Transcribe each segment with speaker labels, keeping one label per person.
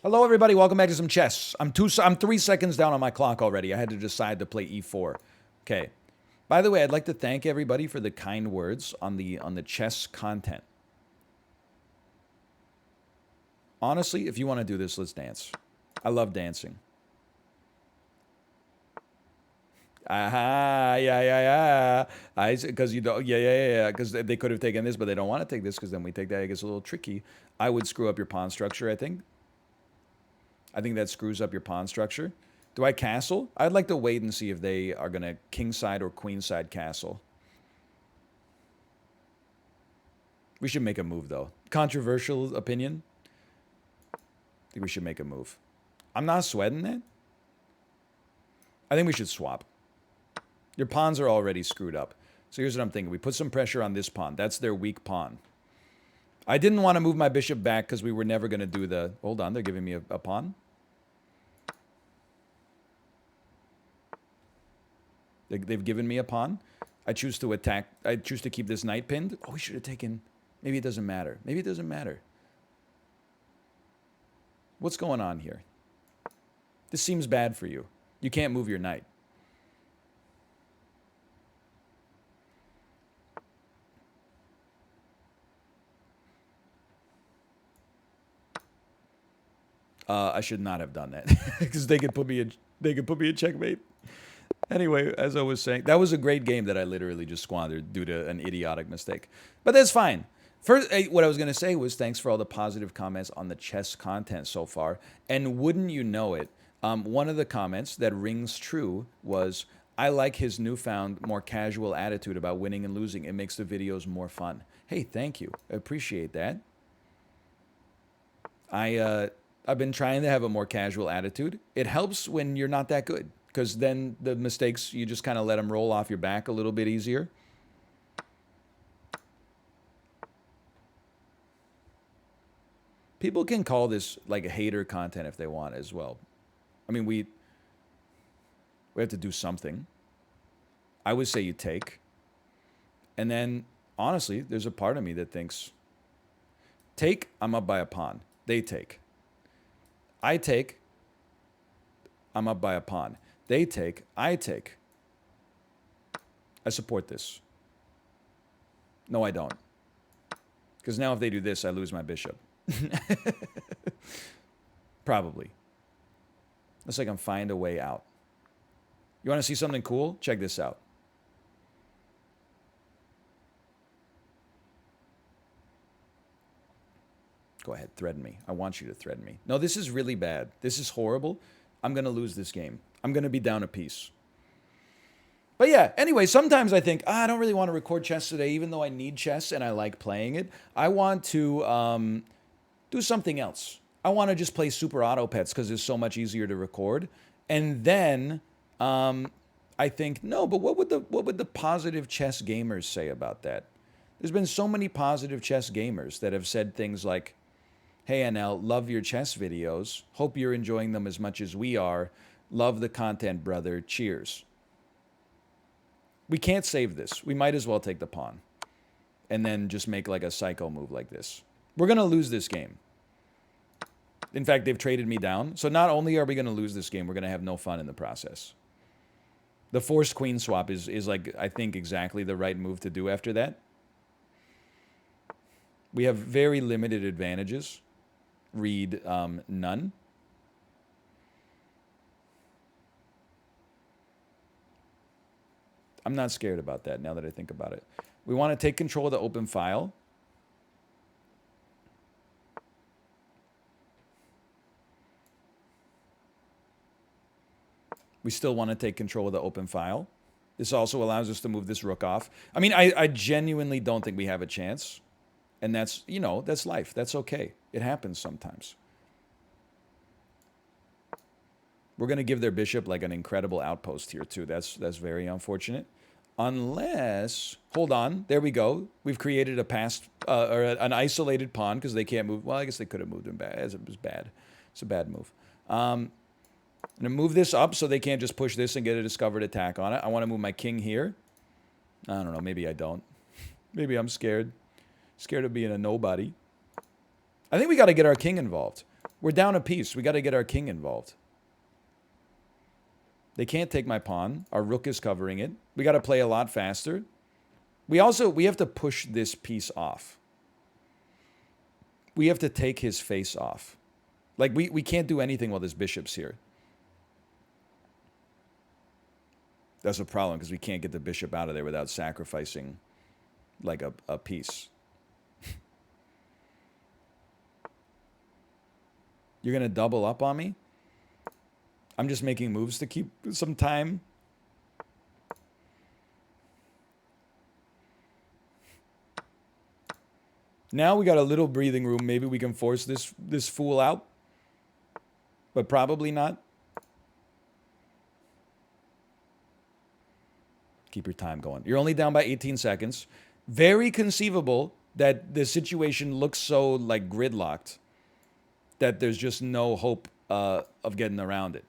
Speaker 1: Hello, everybody. Welcome back to some chess. I'm 3 seconds down on my clock already. I had to decide to play e4. Okay. By the way, I'd like to thank everybody for the kind words on the chess content. Honestly, if you want to do this, let's dance. I love dancing. Aha, yeah. Because you don't, yeah. Because they could have taken this, but they don't want to take this because then we take that. It gets a little tricky. I would screw up your pawn structure, I think. I think that screws up your pawn structure. Do I castle? I'd like to wait and see if they are going to kingside or queenside castle. We should make a move, though. Controversial opinion. I think we should make a move. I'm not sweating it. I think we should swap. Your pawns are already screwed up. So here's what I'm thinking. We put some pressure on this pawn. That's their weak pawn. I didn't want to move my bishop back because we were never going to do the... Hold on, they're giving me a pawn. They've given me a pawn. I choose to attack. I choose to keep this knight pinned. Oh, we should have taken... Maybe it doesn't matter. Maybe it doesn't matter. What's going on here? This seems bad for you. You can't move your knight. I should not have done that because they could put me a checkmate. Anyway, as I was saying, that was a great game that I literally just squandered due to an idiotic mistake. But that's fine. First, what I was going to say was thanks for all the positive comments on the chess content so far. And wouldn't you know it, one of the comments that rings true was, I like his newfound, more casual attitude about winning and losing. It makes the videos more fun. Hey, thank you. I appreciate that. I've been trying to have a more casual attitude. It helps when you're not that good, because then the mistakes, you just kind of let them roll off your back a little bit easier. People can call this like a hater content if they want as well. I mean, we have to do something. I would say you take. And then, honestly, there's a part of me that thinks, take, I'm up by a pawn. They take. I take, I'm up by a pawn. They take, I take. I support this. No, I don't. Because now if they do this, I lose my bishop. Probably. Looks like I'm find a way out. You want to see something cool? Check this out. Go ahead, threaten me. I want you to threaten me. No, this is really bad. This is horrible. I'm going to lose this game. I'm going to be down a piece. But yeah, anyway, sometimes I think, I don't really want to record chess today, even though I need chess and I like playing it. I want to do something else. I want to just play Super Auto Pets because it's so much easier to record. And then I think, no, but what would the positive chess gamers say about that? There's been so many positive chess gamers that have said things like, hey, NL, love your chess videos. Hope you're enjoying them as much as we are. Love the content, brother. Cheers. We can't save this. We might as well take the pawn and then just make like a psycho move like this. We're going to lose this game. In fact, they've traded me down. So not only are we going to lose this game, we're going to have no fun in the process. The forced queen swap is like, I think, exactly the right move to do after that. We have very limited advantages. Read none. I'm not scared about that now that I think about it. We want to take control of the open file. We still want to take control of the open file. This also allows us to move this rook off. I mean, I genuinely don't think we have a chance. And that's, you know, that's life. That's okay. It happens sometimes. We're going to give their bishop like an incredible outpost here too. That's very unfortunate. Unless, hold on, there we go. We've created a passed, or an isolated pawn because they can't move. Well, I guess they could have moved him back. It was bad. It's a bad move. I'm going to move this up so they can't just push this and get a discovered attack on it. I want to move my king here. I don't know. Maybe I don't. Maybe I'm scared. Scared of being a nobody. I think we got to get our king involved. We're down a piece. We got to get our king involved. They can't take my pawn. Our rook is covering it. We got to play a lot faster. We have to push this piece off. We have to take his face off. Like, we can't do anything while this bishop's here. That's a problem, because we can't get the bishop out of there without sacrificing, like, a piece. You're going to double up on me? I'm just making moves to keep some time. Now we got a little breathing room. Maybe we can force this fool out. But probably not. Keep your time going. You're only down by 18 seconds. Very conceivable that the situation looks so, like, gridlocked that there's just no hope of getting around it.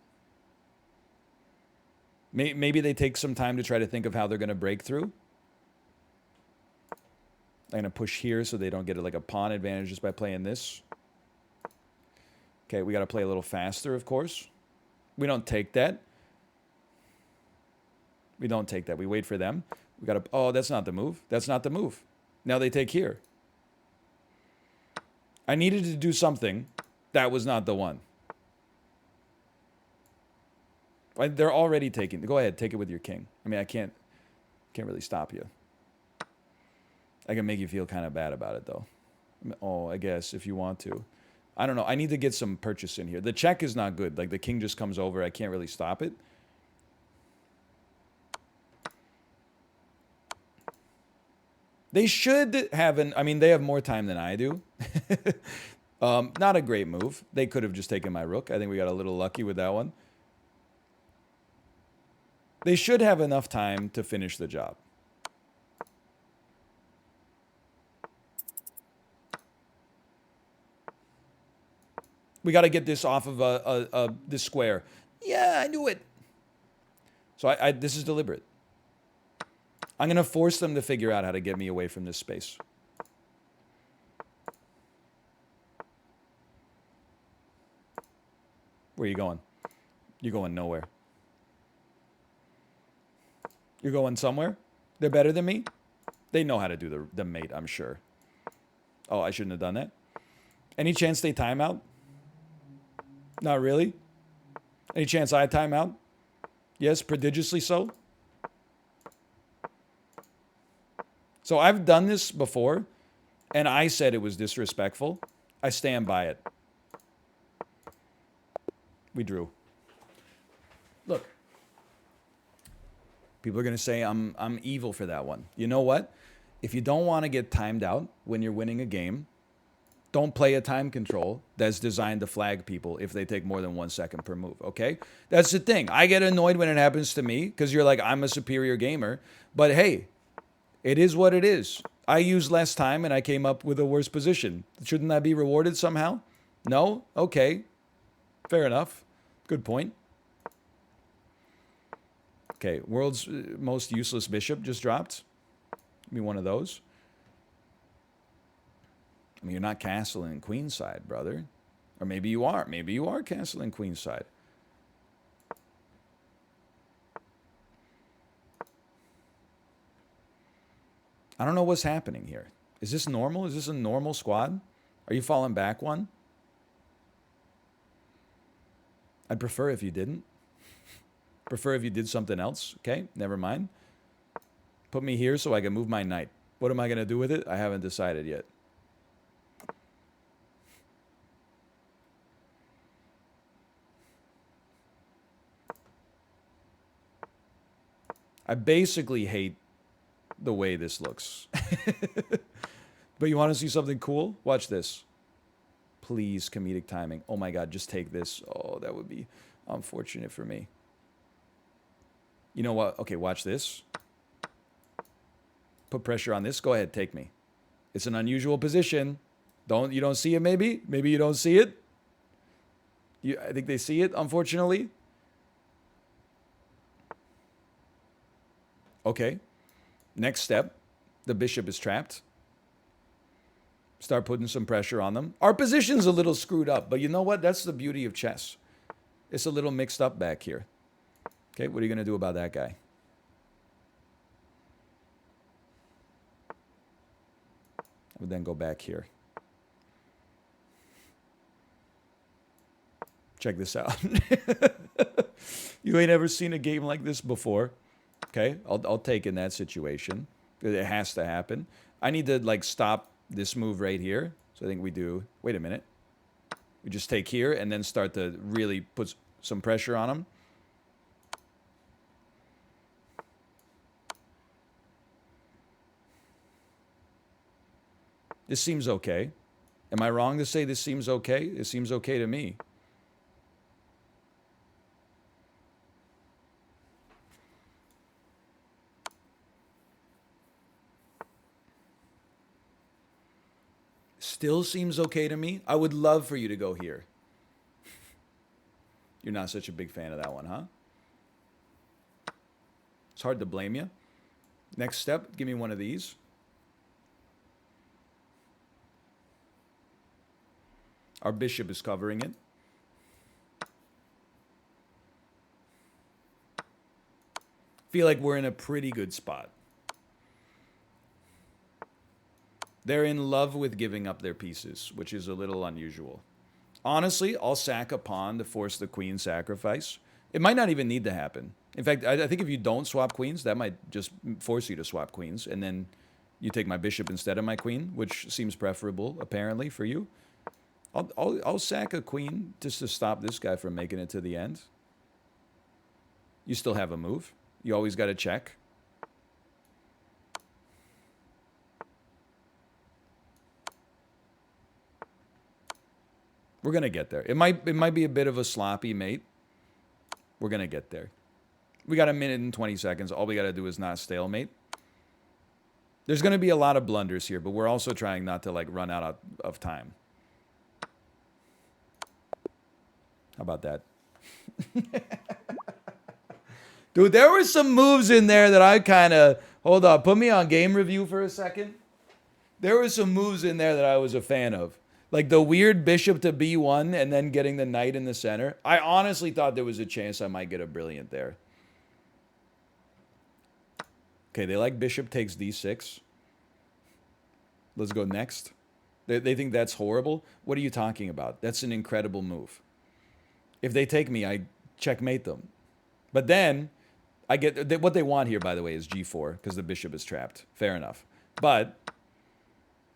Speaker 1: Maybe they take some time to try to think of how they're going to break through. I'm going to push here so they don't get like a pawn advantage just by playing this. Okay, we got to play a little faster, of course. We don't take that. We don't take that. We wait for them. We got to... Oh, that's not the move. That's not the move. Now they take here. I needed to do something. That was not the one. They're already taking... Go ahead, take it with your king. I mean, I can't really stop you. I can make you feel kind of bad about it, though. Oh, I guess, if you want to. I don't know. I need to get some purchase in here. The check is not good. Like, the king just comes over. I can't really stop it. They should have an... I mean, they have more time than I do. Not a great move. They could have just taken my rook. I think we got a little lucky with that one. They should have enough time to finish the job. We got to get this off of this square. Yeah, I knew it. So this is deliberate. I'm going to force them to figure out how to get me away from this space. Where are you going? You're going nowhere. You're going somewhere? They're better than me? They know how to do the mate, I'm sure. Oh, I shouldn't have done that. Any chance they time out? Not really? Any chance I time out? Yes, prodigiously so. So I've done this before, and I said it was disrespectful. I stand by it. We drew. Look. People are going to say I'm evil for that one. You know what? If you don't want to get timed out when you're winning a game, don't play a time control that's designed to flag people if they take more than 1 second per move, okay? That's the thing. I get annoyed when it happens to me because you're like, I'm a superior gamer. But hey, it is what it is. I used less time and I came up with a worse position. Shouldn't that be rewarded somehow? No? Okay. Fair enough. Good point. Okay, world's most useless bishop just dropped. Give me one of those. I mean, you're not castling queenside, brother. Or maybe you are. Maybe you are castling queenside. I don't know what's happening here. Is this normal? Is this a normal squad? Are you falling back one? I'd prefer if you didn't. Prefer if you did something else. Okay, never mind. Put me here so I can move my knight. What am I going to do with it? I haven't decided yet. I basically hate the way this looks. But you want to see something cool? Watch this. Please, comedic timing. Oh my God, just take this. Oh, that would be unfortunate for me. You know what? Okay, watch this. Put pressure on this. Go ahead, take me. It's an unusual position. You don't see it maybe? Maybe you don't see it? I think they see it, unfortunately. Okay. Next step. The bishop is trapped. Start putting some pressure on them. Our position's a little screwed up, but you know what? That's the beauty of chess. It's a little mixed up back here. Okay, what are you going to do about that guy? I would then go back here. Check this out. You ain't ever seen a game like this before. Okay, I'll take in that situation. It has to happen. I need to like stop this move right here. So I think we do, wait a minute. We just take here and then start to really put some pressure on him. This seems okay. Am I wrong to say this seems okay? It seems okay to me. Still seems okay to me. I would love for you to go here. You're not such a big fan of that one, huh? It's hard to blame you. Next step, give me one of these. Our bishop is covering it. Feel like we're in a pretty good spot. They're in love with giving up their pieces, which is a little unusual. Honestly, I'll sack a pawn to force the queen sacrifice. It might not even need to happen. In fact, I think if you don't swap queens, that might just force you to swap queens, and then you take my bishop instead of my queen, which seems preferable, apparently, for you. I'll sack a queen just to stop this guy from making it to the end. You still have a move. You always got to check. We're going to get there. It might be a bit of a sloppy mate. We're going to get there. We got a minute and 20 seconds. All we got to do is not stalemate. There's going to be a lot of blunders here, but we're also trying not to like run out of time. How about that? Dude, there were some moves in there that I kind of... Hold on, put me on game review for a second. There were some moves in there that I was a fan of. Like the weird bishop to b1 and then getting the knight in the center. I honestly thought there was a chance I might get a brilliant there. Okay, they like bishop takes d6. Let's go next. They think that's horrible. What are you talking about? That's an incredible move. If they take me, I checkmate them. But then, I get... What they want here, by the way, is g4, because the bishop is trapped. Fair enough. But,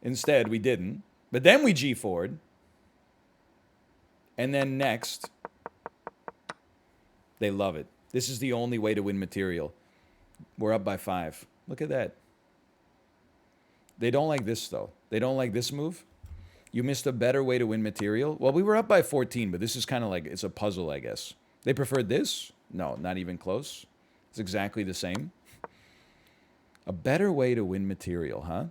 Speaker 1: instead, we didn't. But then we g4'd. And then next, they love it. This is the only way to win material. We're up by 5. Look at that. They don't like this, though. They don't like this move. You missed a better way to win material. Well, we were up by 14, but this is kind of like, it's a puzzle, I guess. They preferred this? No, not even close. It's exactly the same. A better way to win material, huh?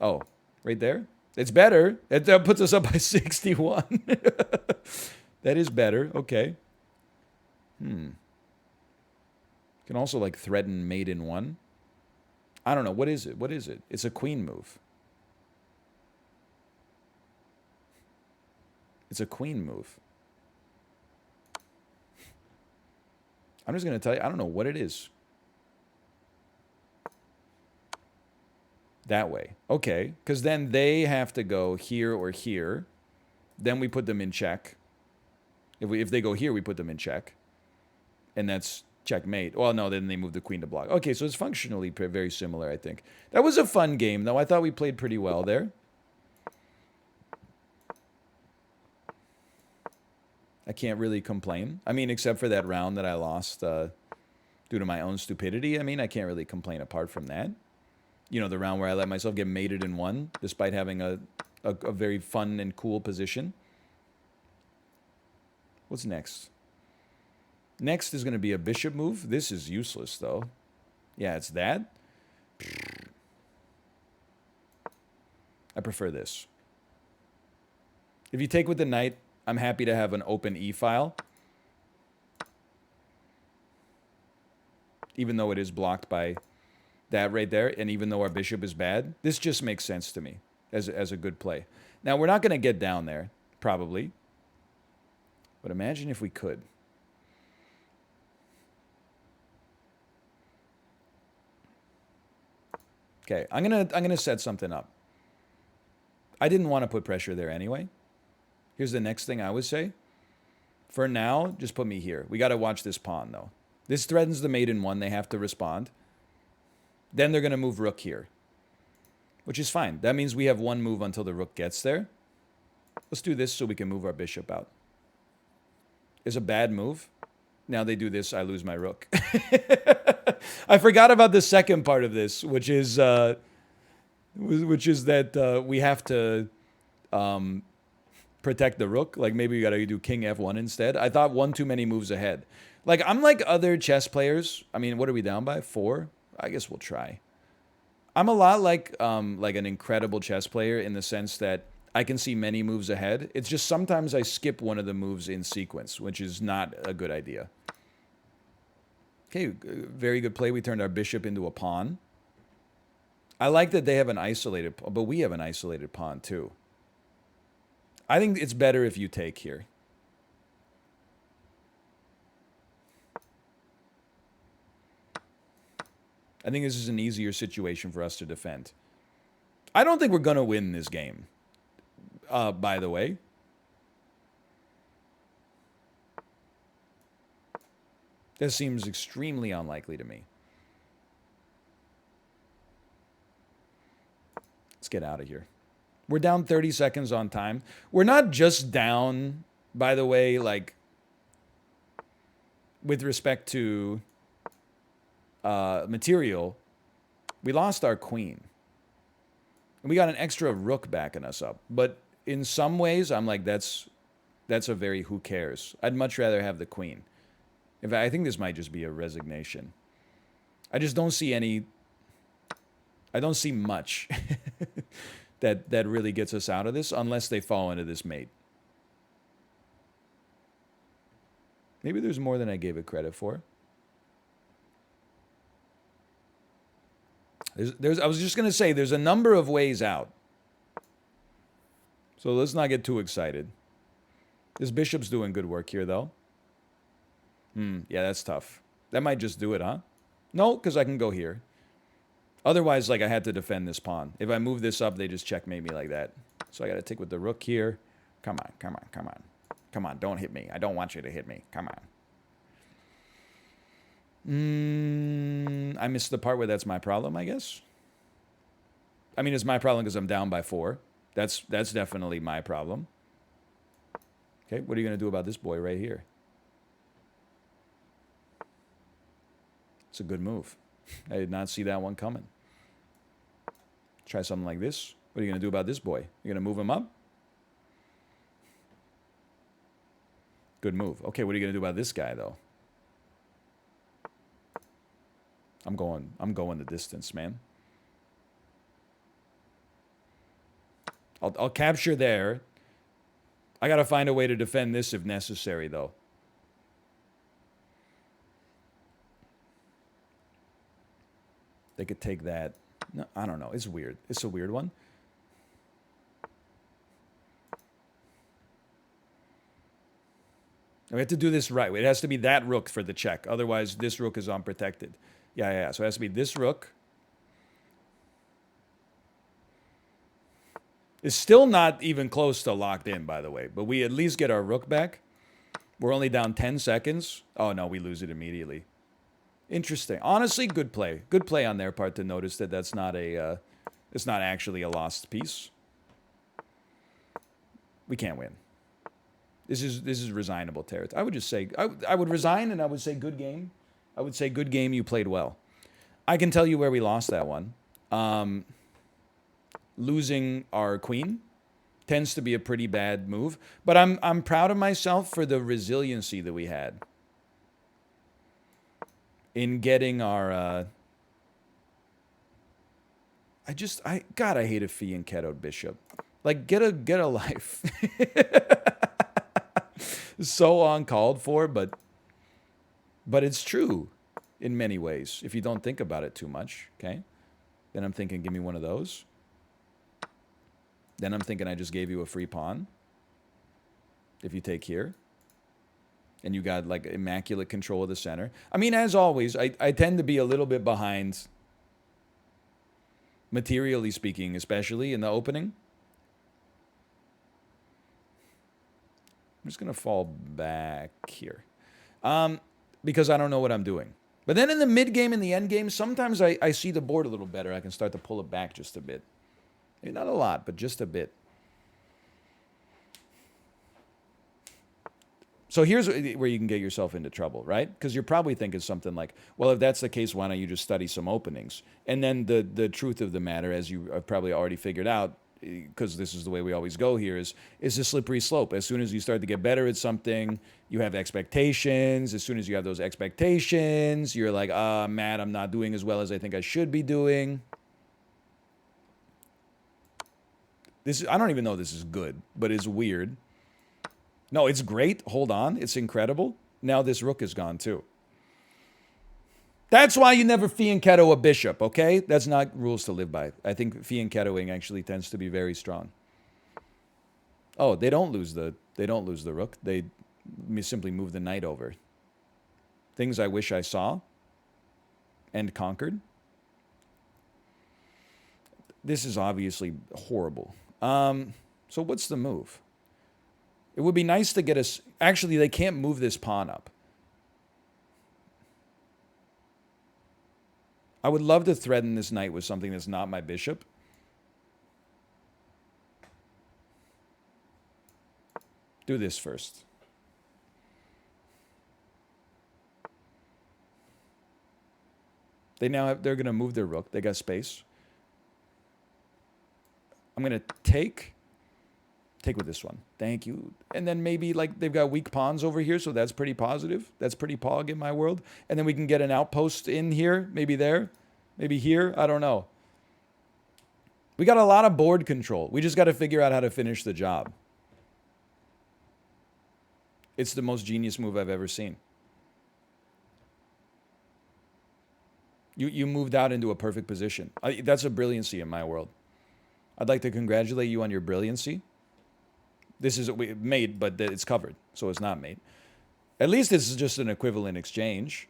Speaker 1: Oh, right there? It's better. That puts us up by 61. That is better. Okay. Can also, like, threaten mate in 1. I don't know. What is it? What is it? It's a queen move. It's a queen move. I'm just going to tell you, I don't know what it is. That way. Okay. Because then they have to go here or here. Then we put them in check. If they go here, we put them in check. And that's checkmate. Well, no, then they move the queen to block. Okay, so it's functionally very similar, I think. That was a fun game, though. I thought we played pretty well there. I can't really complain. I mean, except for that round that I lost due to my own stupidity. I mean, I can't really complain apart from that. You know, the round where I let myself get mated in 1, despite having a very fun and cool position. What's next? Next is going to be a bishop move. This is useless, though. Yeah, it's that. I prefer this. If you take with the knight, I'm happy to have an open e-file. Even though it is blocked by that right there, and even though our bishop is bad, this just makes sense to me. as a good play. Now, we're not going to get down there, probably. But imagine if we could. Okay, I'm gonna set something up. I didn't want to put pressure there anyway. Here's the next thing I would say. For now, just put me here. We got to watch this pawn, though. This threatens the mate in 1. They have to respond. Then they're going to move rook here, which is fine. That means we have 1 move until the rook gets there. Let's do this so we can move our bishop out. It's a bad move. Now they do this, I lose my rook. I forgot about the second part of this, which is that we have to protect the rook. Like maybe we got to do king f1 instead. I thought 1 too many moves ahead. Like I'm like other chess players. I mean, what are we down by? 4? I guess we'll try. I'm a lot like an incredible chess player in the sense that I can see many moves ahead. It's just sometimes I skip one of the moves in sequence, which is not a good idea. Okay, very good play. We turned our bishop into a pawn. I like that they have an isolated, but we have an isolated pawn too. I think it's better if you take here. I think this is an easier situation for us to defend. I don't think we're going to win this game. By the way. This seems extremely unlikely to me. Let's get out of here. We're down 30 seconds on time. We're not just down, by the way, like, with respect to material. We lost our queen. And we got an extra rook backing us up. But in some ways, I'm like, that's a very who cares. I'd much rather have the queen. In fact, I think this might just be a resignation. I just don't see any... I don't see much that really gets us out of this unless they fall into this mate. Maybe there's more than I gave it credit for. I was just going to say, there's a number of ways out. So let's not get too excited. This bishop's doing good work here, though. Yeah, that's tough. That might just do it, huh? No, because I can go here. Otherwise, like, I had to defend this pawn. If I move this up, they just checkmate me like that. So I got to take with the rook here. Come on, come on, come on. Come on, don't hit me. I don't want you to hit me. Come on. I missed the part where that's my problem, I guess. I mean, it's my problem because I'm down by 4. That's definitely my problem. Okay, what are you going to do about this boy right here? It's a good move. I did not see that one coming. Try something like this. What are you going to do about this boy? You're going to move him up? Good move. Okay, what are you going to do about this guy, though? I'm going the distance, man. I'll capture there. I got to find a way to defend this if necessary, though. They could take that. No, I don't know. It's weird. It's a weird one. We have to do this right. It has to be that rook for the check. Otherwise, this rook is unprotected. Yeah. So it has to be this rook. It's still not even close to locked in, by the way. But we at least get our rook back. We're only down 10 seconds. Oh, no, we lose it immediately. Interesting. Honestly, good play. Good play on their part to notice that that's not a, it's not actually a lost piece. We can't win. This is resignable territory. I would just say, I would resign and I would say good game. I would say good game, you played well. I can tell you where we lost that one. Losing our queen tends to be a pretty bad move. But I'm proud of myself for the resiliency that we had in getting our, God, I hate a fee and Keto bishop. Like, get a life. So uncalled for, but it's true in many ways. If you don't think about it too much, okay? Then I'm thinking, give me one of those. Then I'm thinking I just gave you a free pawn. If you take here. And you got like immaculate control of the center. I mean, as always, I tend to be a little bit behind, materially speaking, especially in the opening. I'm just going to fall back here. Because I don't know what I'm doing. But then in the mid game and the end game, sometimes I see the board a little better. I can start to pull it back just a bit. Maybe not a lot, but just a bit. So here's where you can get yourself into trouble, right? Because you're probably thinking something like, well, if that's the case, why don't you just study some openings? And then the truth of the matter, as you have probably already figured out, because this is the way we always go here, is a slippery slope. As soon as you start to get better at something, you have expectations. As soon as you have those expectations, you're like, I'm mad, I'm not doing as well as I think I should be doing. I don't even know if this is good, but it's weird. No, it's great. Hold on. It's incredible. Now this rook is gone too. That's why you never fianchetto a bishop, okay? That's not rules to live by. I think fianchettoing actually tends to be very strong. Oh, they don't lose the rook. They simply move the knight over. Things I wish I saw and conquered. This is obviously horrible. So what's the move? It would be nice to get us... Actually, they can't move this pawn up. I would love to threaten this knight with something that's not my bishop. Do this first. They're going to move their rook. They got space. I'm going to take with this one. Thank you. And then maybe like they've got weak pawns over here, so that's pretty positive. That's pretty pog in my world. And then we can get an outpost in here, maybe there, maybe here. I don't know. We got a lot of board control. We just got to figure out how to finish the job. It's the most genius move I've ever seen. You moved out into a perfect position. That's a brilliancy in my world. I'd like to congratulate you on your brilliancy. This is mate, but it's covered, so it's not mate. At least this is just an equivalent exchange.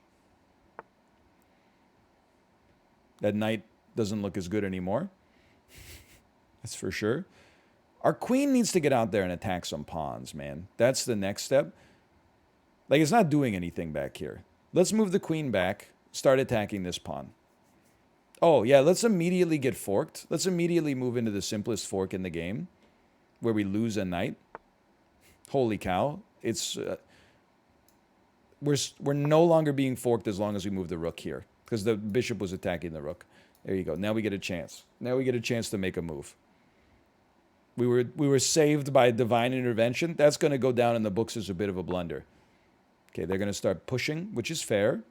Speaker 1: That knight doesn't look as good anymore. That's for sure. Our queen needs to get out there and attack some pawns, man. That's the next step. Like, it's not doing anything back here. Let's move the queen back. Start attacking this pawn. Oh, yeah, let's immediately get forked. Let's immediately move into the simplest fork in the game, where we lose a knight. Holy cow. It's... We're no longer being forked as long as we move the rook here, because the bishop was attacking the rook. There you go. Now we get a chance. Now we get a chance to make a move. We were saved by divine intervention. That's going to go down in the books as a bit of a blunder. Okay, they're going to start pushing, which is fair.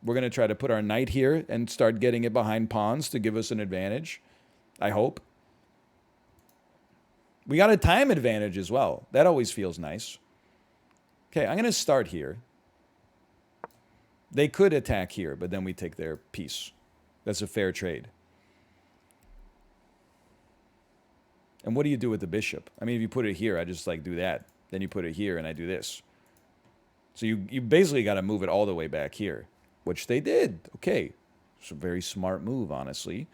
Speaker 1: We're going to try to put our knight here and start getting it behind pawns to give us an advantage. I hope. We got a time advantage as well. That always feels nice. Okay, I'm going to start here. They could attack here, but then we take their piece. That's a fair trade. And what do you do with the bishop? I mean, if you put it here, I just like do that. Then you put it here and I do this. So you basically got to move it all the way back here, which they did. Okay. It's a very smart move, honestly.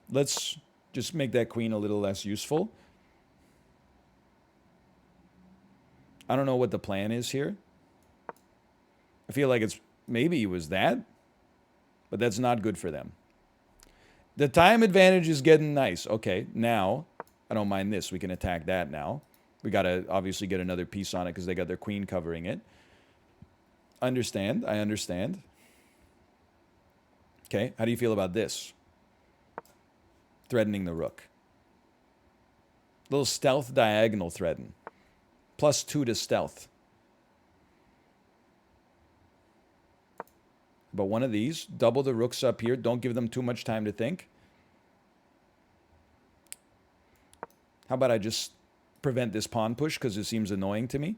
Speaker 1: Let's just make that queen a little less useful. I don't know what the plan is here. I feel like maybe it was that, but that's not good for them. The time advantage is getting nice. Okay, now, I don't mind this. We can attack that now. We got to obviously get another piece on it because they got their queen covering it. Understand. I understand. Okay, how do you feel about this? Threatening the rook. Little stealth diagonal threaten. +2 to stealth. But one of these, double the rooks up here. Don't give them too much time to think. How about I just prevent this pawn push because it seems annoying to me?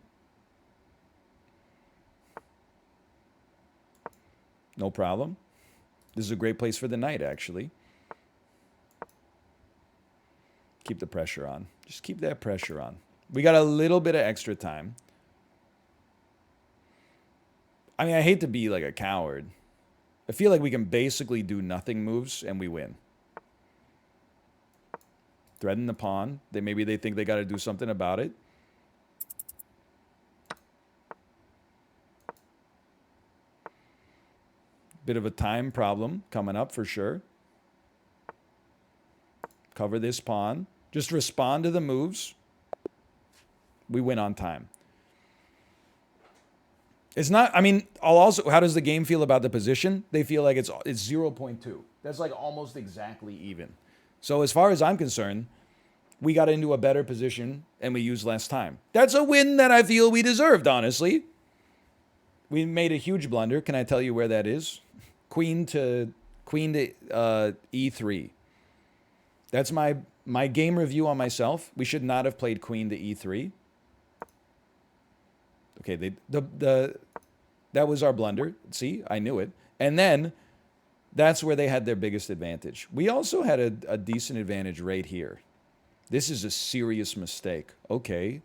Speaker 1: No problem. This is a great place for the knight, actually. Keep the pressure on. Just keep that pressure on. We got a little bit of extra time. I mean, I hate to be like a coward. I feel like we can basically do nothing moves and we win. Threaten the pawn. Maybe they think they got to do something about it. Bit of a time problem coming up for sure. Cover this pawn. Just respond to the moves. We win on time. It's not, I mean, I'll also, how does the game feel about the position? They feel like it's 0.2. That's like almost exactly even. So as far as I'm concerned, we got into a better position and we used less time. That's a win that I feel we deserved, honestly. We made a huge blunder. Can I tell you where that is? Queen to E3. That's my game review on myself. We should not have played queen to E3. Okay, that was our blunder. See, I knew it. And then that's where they had their biggest advantage. We also had a decent advantage right here. This is a serious mistake. Okay.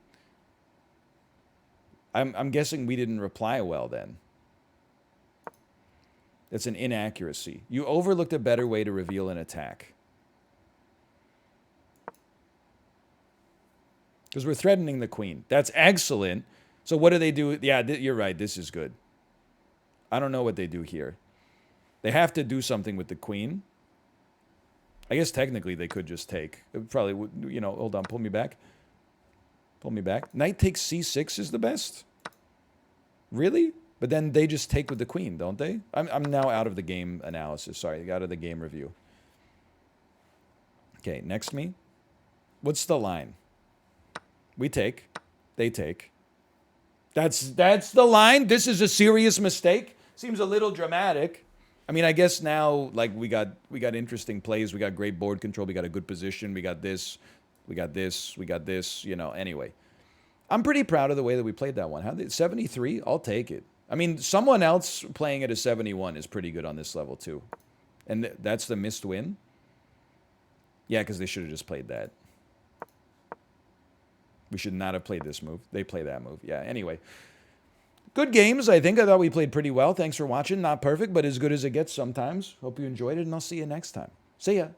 Speaker 1: I'm guessing we didn't reply well then. That's an inaccuracy. You overlooked a better way to reveal an attack. Because we're threatening the queen. That's excellent. So what do they do? Yeah, you're right. This is good. I don't know what they do here. They have to do something with the queen. I guess technically they could just take. It probably would, you know, hold on. Pull me back. Pull me back. Knight takes C6 is the best? Really? But then they just take with the queen, don't they? I'm now out of the game analysis. Sorry, out of the game review. Okay, next me. What's the line? We take. They take. That's the line? This is a serious mistake? Seems a little dramatic. I mean, I guess now, like, we got interesting plays. We got great board control. We got a good position. We got this. We got this. We got this. You know, anyway. I'm pretty proud of the way that we played that one. How did 73? I'll take it. I mean, someone else playing at a 71 is pretty good on this level, too. And that's the missed win? Yeah, because they should have just played that. We should not have played this move. They play that move. Yeah, anyway. Good games, I think. I thought we played pretty well. Thanks for watching. Not perfect, but as good as it gets sometimes. Hope you enjoyed it, and I'll see you next time. See ya.